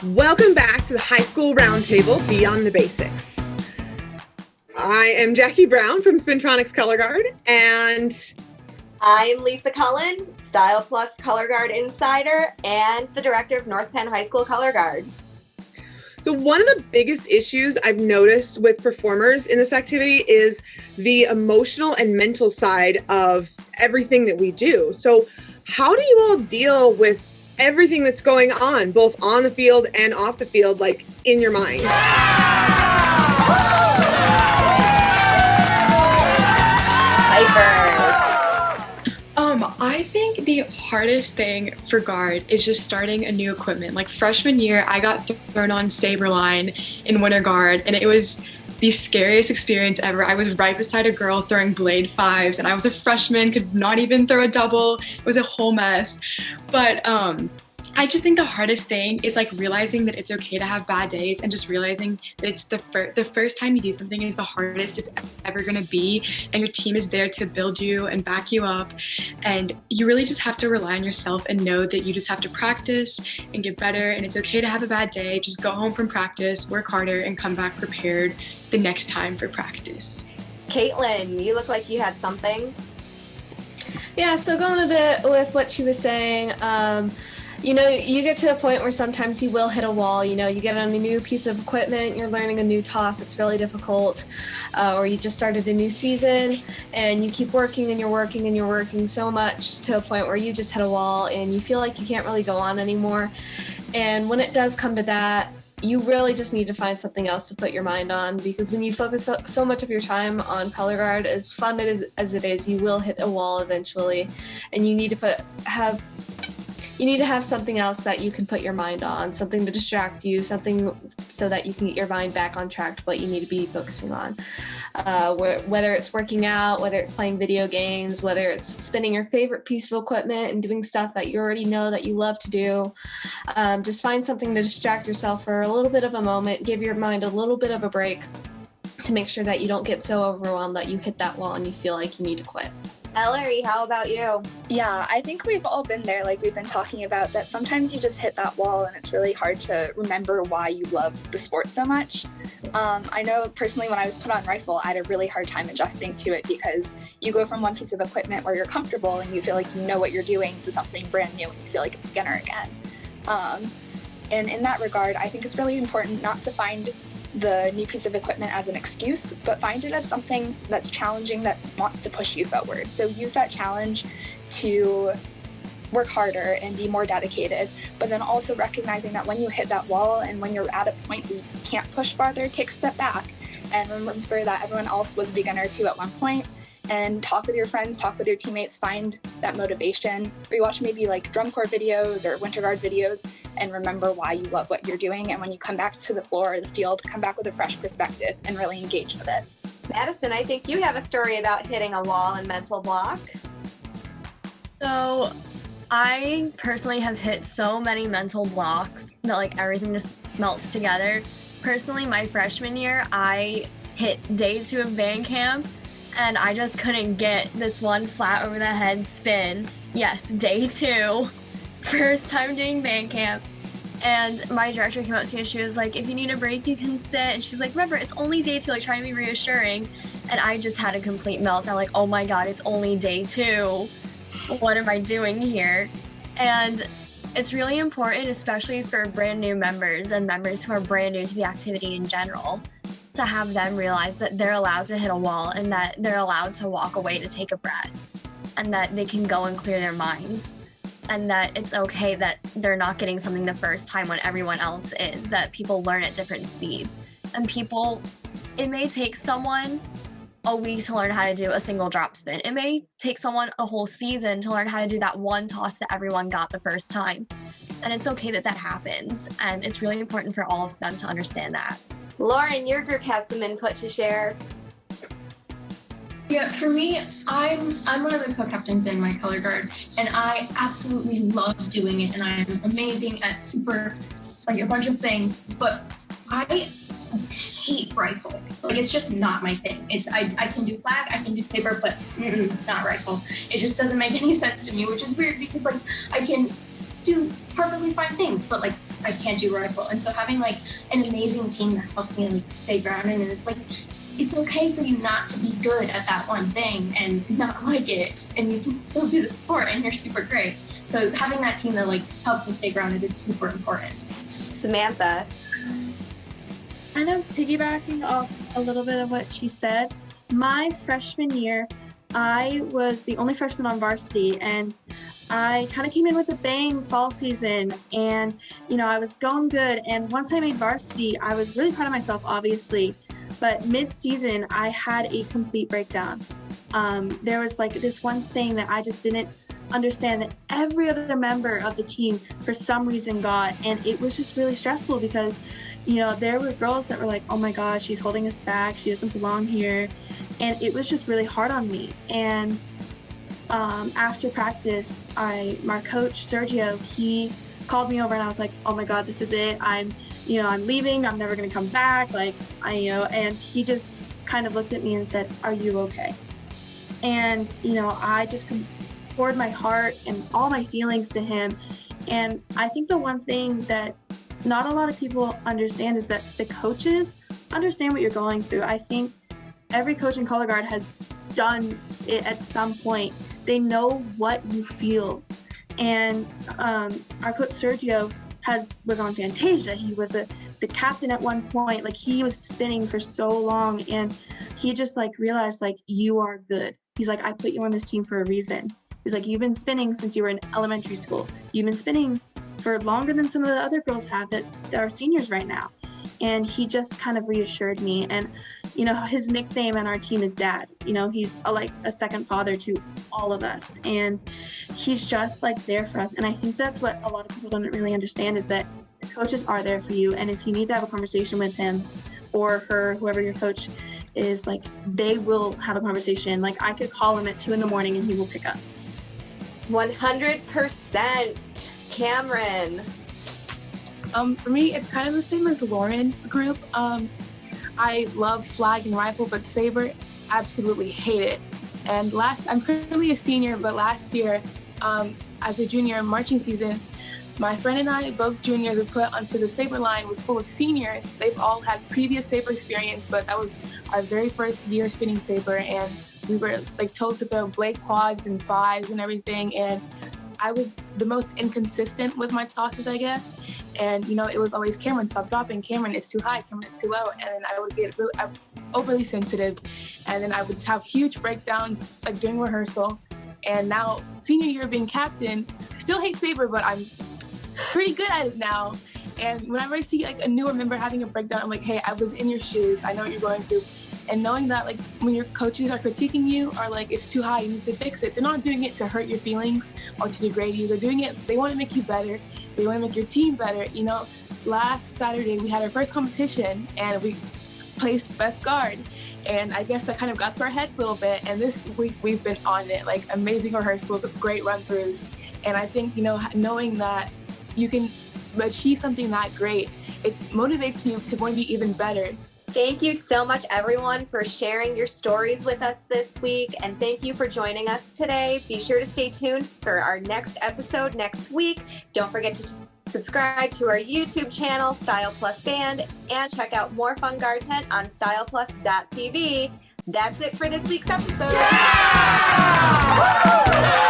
Welcome back to the High School Roundtable Beyond the Basics. I am Jackie Brown from Spintronix Colorguard, and I'm Lisa Cullen, Style Plus Colorguard Insider, and the director of North Penn High School Colorguard. So one of the biggest issues I've noticed with performers in this activity is the emotional and mental side of everything that we do. So how do you all deal with everything that's going on, both on the field and off the field, like in your mind? I think the hardest thing for guard is just starting a new equipment. Like freshman year, I got thrown on Saber line in winter guard, and it was the scariest experience ever. I was right beside a girl throwing blade fives, and I was a freshman, could not even throw a double. It was a whole mess. But I just think the hardest thing is like realizing that it's okay to have bad days, and just realizing that it's the first time you do something is the hardest it's ever going to be, and your team is there to build you and back you up, and you really just have to rely on yourself and know that you just have to practice and get better, and it's okay to have a bad day. Just go home from practice, work harder, and come back prepared the next time for practice. Kaitlyn, you look like you had something. Yeah, so going a bit with what she was saying, you know, you get to a point where sometimes you will hit a wall. You know, you get on a new piece of equipment, you're learning a new toss, it's really difficult, or you just started a new season and you keep working and you're working and you're working so much to a point where you just hit a wall and you feel like you can't really go on anymore. And when it does come to that, you really just need to find something else to put your mind on, because when you focus so much of your time on color guard, as fun as it is, you will hit a wall eventually, and you need to have something else that you can put your mind on, something to distract you, something so that you can get your mind back on track to what you need to be focusing on. Whether it's working out, whether it's playing video games, whether it's spinning your favorite piece of equipment and doing stuff that you already know that you love to do. Just find something to distract yourself for a little bit of a moment, give your mind a little bit of a break to make sure that you don't get so overwhelmed that you hit that wall and you feel like you need to quit. Ellery, how about you? Yeah, I think we've all been there, like we've been talking about, that sometimes you just hit that wall and it's really hard to remember why you love the sport so much. I know personally when I was put on rifle, I had a really hard time adjusting to it, because you go from one piece of equipment where you're comfortable and you feel like you know what you're doing to something brand new and you feel like a beginner again. And in that regard, I think it's really important not to find the new piece of equipment as an excuse, but find it as something that's challenging, that wants to push you forward. So use that challenge to work harder and be more dedicated, but then also recognizing that when you hit that wall and when you're at a point where you can't push farther, take a step back and remember that everyone else was a beginner too at one point, and talk with your friends, talk with your teammates, find that motivation. Rewatch maybe like drum corps videos or winter guard videos and remember why you love what you're doing. And when you come back to the floor or the field, come back with a fresh perspective and really engage with it. Madison, I think you have a story about hitting a wall and mental block. So I personally have hit so many mental blocks that like everything just melts together. Personally, my freshman year, I hit day 2 of band camp, and I just couldn't get this one flat over the head spin. Yes, day 2, first time doing band camp. And my director came up to me and she was like, if you need a break, you can sit. And she's like, remember, it's only day 2, like trying to be reassuring. And I just had a complete meltdown, like, oh my God, it's only day 2. What am I doing here? And it's really important, especially for brand new members and members who are brand new to the activity in general, to have them realize that they're allowed to hit a wall and that they're allowed to walk away to take a breath, and that they can go and clear their minds, and that it's okay that they're not getting something the first time when everyone else is, that people learn at different speeds. And it may take someone a week to learn how to do a single drop spin. It may take someone a whole season to learn how to do that one toss that everyone got the first time. And it's okay that happens. And it's really important for all of them to understand that. Lauren, your group has some input to share. Yeah, for me, I'm one of the co-captains in my color guard, and I absolutely love doing it, and I'm amazing at a bunch of things, but I hate rifle. Like, it's just not my thing. I can do flag, I can do saber, but not rifle. It just doesn't make any sense to me, which is weird because like I can do perfectly fine things, but like I can't do rifle. And so having like an amazing team that helps me like stay grounded, and it's like it's okay for you not to be good at that one thing and not like it, and you can still do the sport and you're super great. So having that team that like helps me stay grounded is super important. Samantha. Kind of piggybacking off a little bit of what she said, my freshman year, I was the only freshman on varsity, and I kind of came in with a bang fall season, and I was going good. And once I made varsity, I was really proud of myself, obviously, but mid-season I had a complete breakdown. There was like this one thing that I just didn't understand that every other member of the team for some reason got, and it was just really stressful because there were girls that were like, oh my god, she's holding us back, she doesn't belong here, and it was just really hard on me. And after practice, my coach Sergio, he called me over, and I was like, oh my god, this is it, I'm leaving, I'm never gonna come back, and he just kind of looked at me and said, are you okay? And I just poured my heart and all my feelings to him. And I think the one thing that not a lot of people understand is that the coaches understand what you're going through. I think every coach in Colorguard has done it at some point. They know what you feel. And our coach Sergio was on Fantasia. He was the captain at one point. Like, he was spinning for so long, and he just realized you are good. He's like, I put you on this team for a reason. He's like, you've been spinning since you were in elementary school. You've been spinning for longer than some of the other girls have that are seniors right now. And he just kind of reassured me. And, his nickname on our team is Dad. He's a second father to all of us. And he's just there for us. And I think that's what a lot of people don't really understand, is that the coaches are there for you. And if you need to have a conversation with him or her, whoever your coach is, they will have a conversation. I could call him at 2 a.m. and he will pick up. 100%. Cameron. For me, it's kind of the same as Lauren's group. I love flag and rifle, but Saber, absolutely hate it. And I'm currently a senior, but last year, as a junior marching season, my friend and I, both juniors, were put onto the Saber line full of seniors. They've all had previous Saber experience, but that was our very first year spinning Saber, and we were told to throw Blake quads and fives and everything, and I was the most inconsistent with my tosses, I guess. And, it was always, Cameron, stop dropping. Cameron, it's too high. Cameron, it's too low. And then I would get really overly sensitive. And then I would just have huge breakdowns, during rehearsal. And now, senior year being captain, I still hate Saber, but I'm pretty good at it now. And whenever I see a newer member having a breakdown, I'm like, hey, I was in your shoes. I know what you're going through. And knowing that when your coaches are critiquing you, or it's too high, you need to fix it. They're not doing it to hurt your feelings or to degrade you. They're doing it, they want to make you better. They want to make your team better. Last Saturday we had our first competition and we placed best guard. And I guess that kind of got to our heads a little bit. And this week we've been on it, amazing rehearsals, great run-throughs. And I think, knowing that you can achieve something that great, it motivates you to want to be even better. Thank you so much, everyone, for sharing your stories with us this week. And thank you for joining us today. Be sure to stay tuned for our next episode next week. Don't forget to subscribe to our YouTube channel, Style Plus Band, and check out more fun content on styleplus.tv. That's it for this week's episode. Yeah!